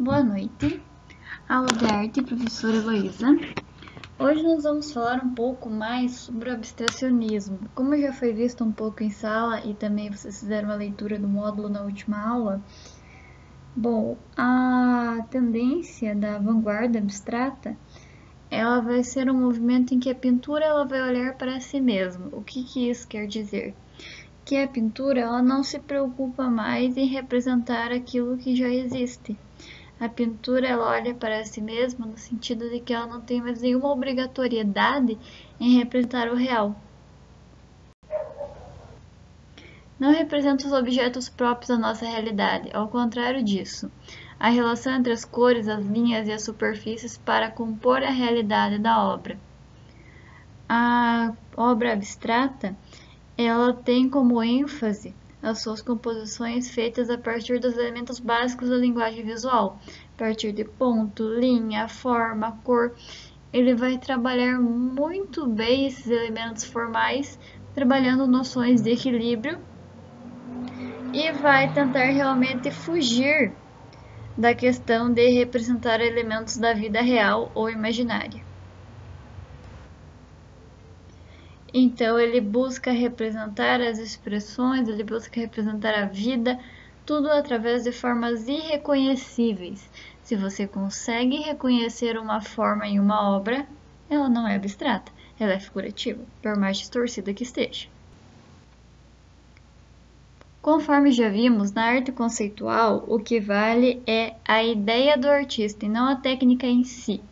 Boa noite, aula de arte, professora Heloísa. Hoje nós vamos falar um pouco mais sobre o abstracionismo. Como já foi visto um pouco em sala e também vocês fizeram uma leitura do módulo na última aula, a tendência da vanguarda abstrata, ela vai ser um movimento em que a pintura ela vai olhar para si mesma. O que isso quer dizer? Que a pintura ela não se preocupa mais em representar aquilo que já existe. A pintura ela olha para si mesma no sentido de que ela não tem mais nenhuma obrigatoriedade em representar o real. Não representa os objetos próprios da nossa realidade, ao contrário disso. A relação entre as cores, as linhas e as superfícies para compor a realidade da obra. A obra abstrata ela tem como ênfase as suas composições feitas a partir dos elementos básicos da linguagem visual, a partir de ponto, linha, forma, cor. Ele vai trabalhar muito bem esses elementos formais, trabalhando noções de equilíbrio e vai tentar realmente fugir da questão de representar elementos da vida real ou imaginária. Então, ele busca representar as expressões, ele busca representar a vida, tudo através de formas irreconhecíveis. Se você consegue reconhecer uma forma em uma obra, ela não é abstrata, ela é figurativa, por mais distorcida que esteja. Conforme já vimos, na arte conceitual, o que vale é a ideia do artista e não a técnica em si.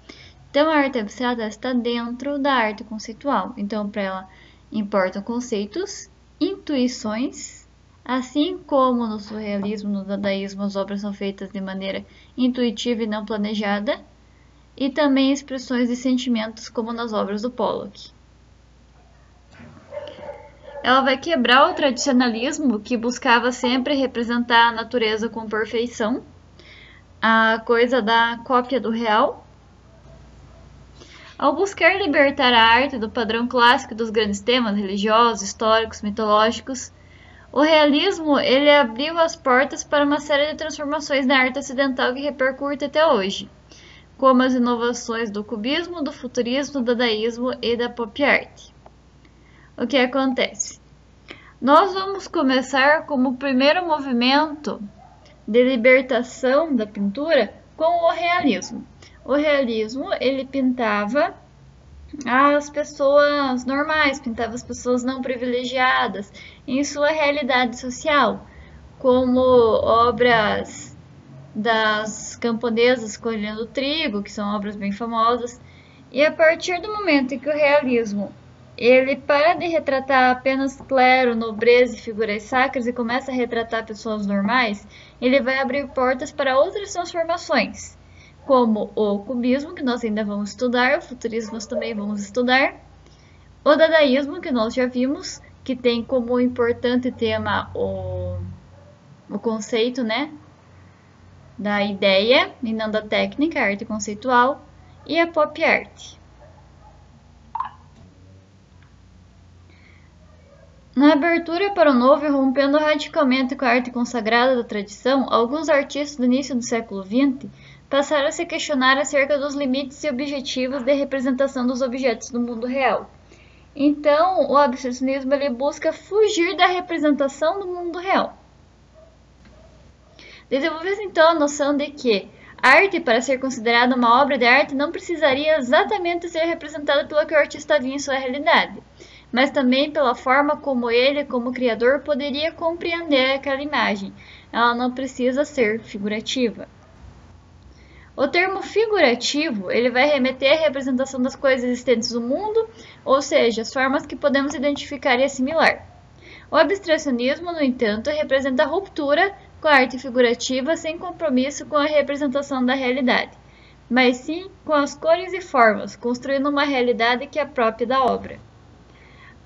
Então, a arte abstrata está dentro da arte conceitual. Então, para ela, importam conceitos, intuições, assim como no surrealismo, no dadaísmo, as obras são feitas de maneira intuitiva e não planejada, e também expressões de sentimentos, como nas obras do Pollock. Ela vai quebrar o tradicionalismo, que buscava sempre representar a natureza com perfeição, a coisa da cópia do real. Ao buscar libertar a arte do padrão clássico dos grandes temas religiosos, históricos, mitológicos, o realismo ele abriu as portas para uma série de transformações na arte ocidental que repercute até hoje, como as inovações do cubismo, do futurismo, do dadaísmo e da pop art. O que acontece? Nós vamos começar como o primeiro movimento de libertação da pintura com o realismo. O realismo, ele pintava as pessoas normais, pintava as pessoas não privilegiadas em sua realidade social, como obras das camponesas colhendo trigo, que são obras bem famosas. E a partir do momento em que o realismo ele para de retratar apenas clero, nobreza e figuras sacras e começa a retratar pessoas normais, ele vai abrir portas para outras transformações, como o cubismo, que nós ainda vamos estudar, o futurismo nós também vamos estudar, o dadaísmo, que nós já vimos, que tem como importante tema o conceito, né, da ideia e não da técnica, a arte conceitual, e a pop art. Na abertura para o novo e rompendo radicalmente com a arte consagrada da tradição, alguns artistas do início do século XX passaram a se questionar acerca dos limites e objetivos de representação dos objetos do mundo real. Então, o abstracionismo ele busca fugir da representação do mundo real. Desenvolveu-se então a noção de que a arte, para ser considerada uma obra de arte, não precisaria exatamente ser representada pelo que o artista via em sua realidade, mas também pela forma como ele, como criador, poderia compreender aquela imagem. Ela não precisa ser figurativa. O termo figurativo ele vai remeter à representação das coisas existentes no mundo, ou seja, as formas que podemos identificar e assimilar. O abstracionismo, no entanto, representa a ruptura com a arte figurativa sem compromisso com a representação da realidade, mas sim com as cores e formas, construindo uma realidade que é própria da obra.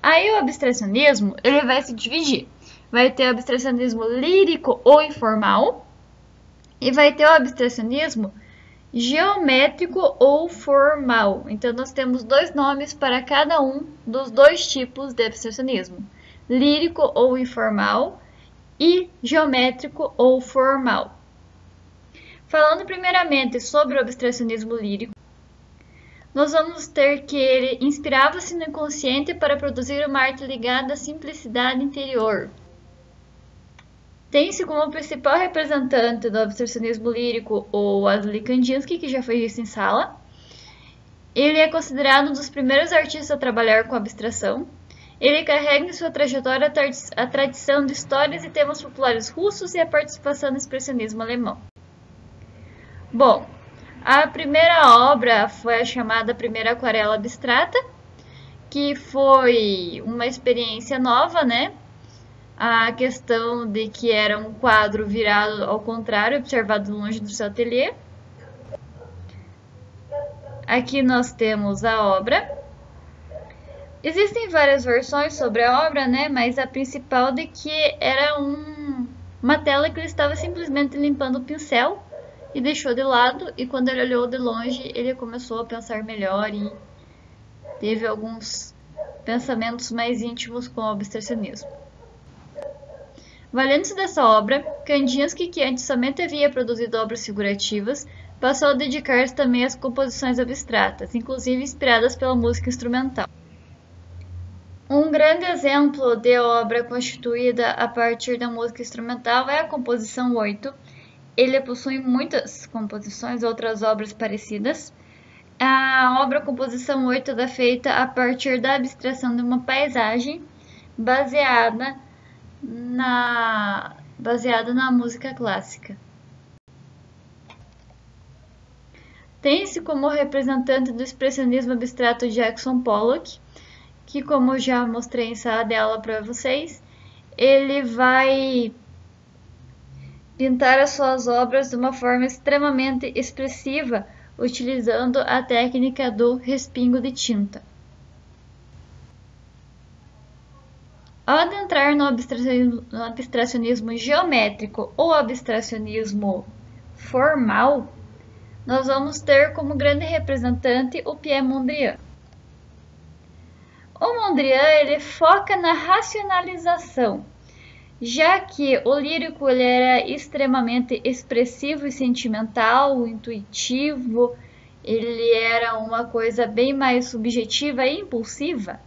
Aí o abstracionismo ele vai se dividir. Vai ter o abstracionismo lírico ou informal e vai ter o abstracionismo geométrico ou formal. Então, nós temos dois nomes para cada um dos dois tipos de abstracionismo: lírico ou informal e geométrico ou formal. Falando primeiramente sobre o abstracionismo lírico, nós vamos ter que ele inspirava-se no inconsciente para produzir uma arte ligada à simplicidade interior. Tem-se como principal representante do abstracionismo lírico o Wassily Kandinsky, que já foi visto em sala. Ele é considerado um dos primeiros artistas a trabalhar com abstração. Ele carrega em sua trajetória a tradição de histórias e temas populares russos e a participação no expressionismo alemão. Bom, a primeira obra foi a chamada Primeira Aquarela Abstrata, que foi uma experiência nova, né? A questão de que era um quadro virado ao contrário, observado longe do seu ateliê. Aqui nós temos a obra. Existem várias versões sobre a obra, né? Mas a principal de que era uma tela que ele estava simplesmente limpando o pincel e deixou de lado, e quando ele olhou de longe, ele começou a pensar melhor e teve alguns pensamentos mais íntimos com o abstracionismo. Valendo-se dessa obra, Kandinsky, que antes somente havia produzido obras figurativas, passou a dedicar-se também às composições abstratas, inclusive inspiradas pela música instrumental. Um grande exemplo de obra constituída a partir da música instrumental é a Composição 8. Ele possui muitas composições, outras obras parecidas. A obra Composição 8 é feita a partir da abstração de uma paisagem baseada na música clássica. Tem-se como representante do expressionismo abstrato Jackson Pollock, que, como já mostrei em sala de aula para vocês, ele vai pintar as suas obras de uma forma extremamente expressiva, utilizando a técnica do respingo de tinta. Ao adentrar no abstracionismo geométrico ou abstracionismo formal, nós vamos ter como grande representante o Pierre Mondrian. O Mondrian ele foca na racionalização, já que o lírico ele era extremamente expressivo e sentimental, intuitivo, ele era uma coisa bem mais subjetiva e impulsiva.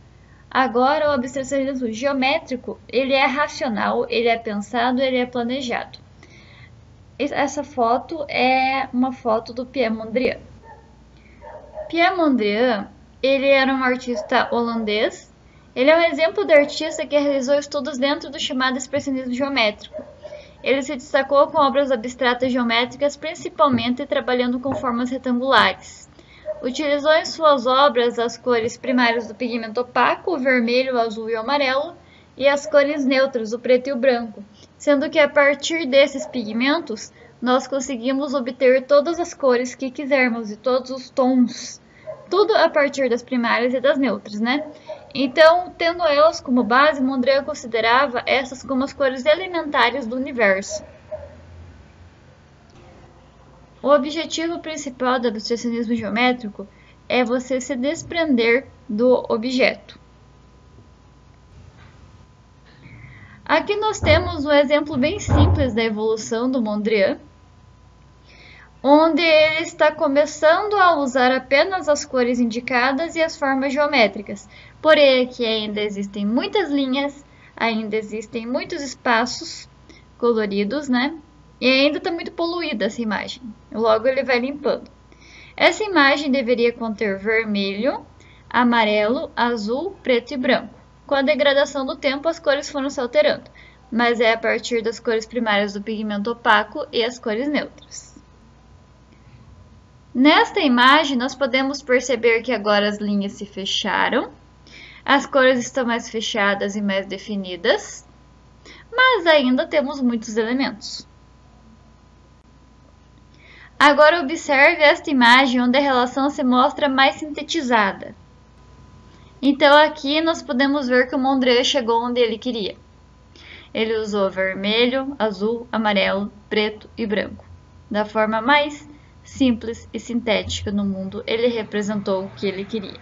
Agora, o abstracionismo geométrico, ele é racional, ele é pensado, ele é planejado. Essa foto é uma foto do Pierre Mondrian. Pierre Mondrian, ele era um artista holandês. Ele é um exemplo de artista que realizou estudos dentro do chamado expressionismo geométrico. Ele se destacou com obras abstratas geométricas, principalmente trabalhando com formas retangulares. Utilizou em suas obras as cores primárias do pigmento opaco, o vermelho, o azul e o amarelo, e as cores neutras, o preto e o branco, sendo que a partir desses pigmentos nós conseguimos obter todas as cores que quisermos e todos os tons, tudo a partir das primárias e das neutras, né? Então, tendo elas como base, Mondrian considerava essas como as cores elementares do universo. O objetivo principal do abstracionismo geométrico é você se desprender do objeto. Aqui nós temos um exemplo bem simples da evolução do Mondrian, onde ele está começando a usar apenas as cores indicadas e as formas geométricas, porém aqui ainda existem muitas linhas, ainda existem muitos espaços coloridos, né? E ainda está muito poluída essa imagem, logo ele vai limpando. Essa imagem deveria conter vermelho, amarelo, azul, preto e branco. Com a degradação do tempo, as cores foram se alterando, mas é a partir das cores primárias do pigmento opaco e as cores neutras. Nesta imagem, nós podemos perceber que agora as linhas se fecharam, as cores estão mais fechadas e mais definidas, mas ainda temos muitos elementos. Agora observe esta imagem onde a relação se mostra mais sintetizada. Então aqui nós podemos ver que o Mondrian chegou onde ele queria. Ele usou vermelho, azul, amarelo, preto e branco. Da forma mais simples e sintética no mundo, ele representou o que ele queria.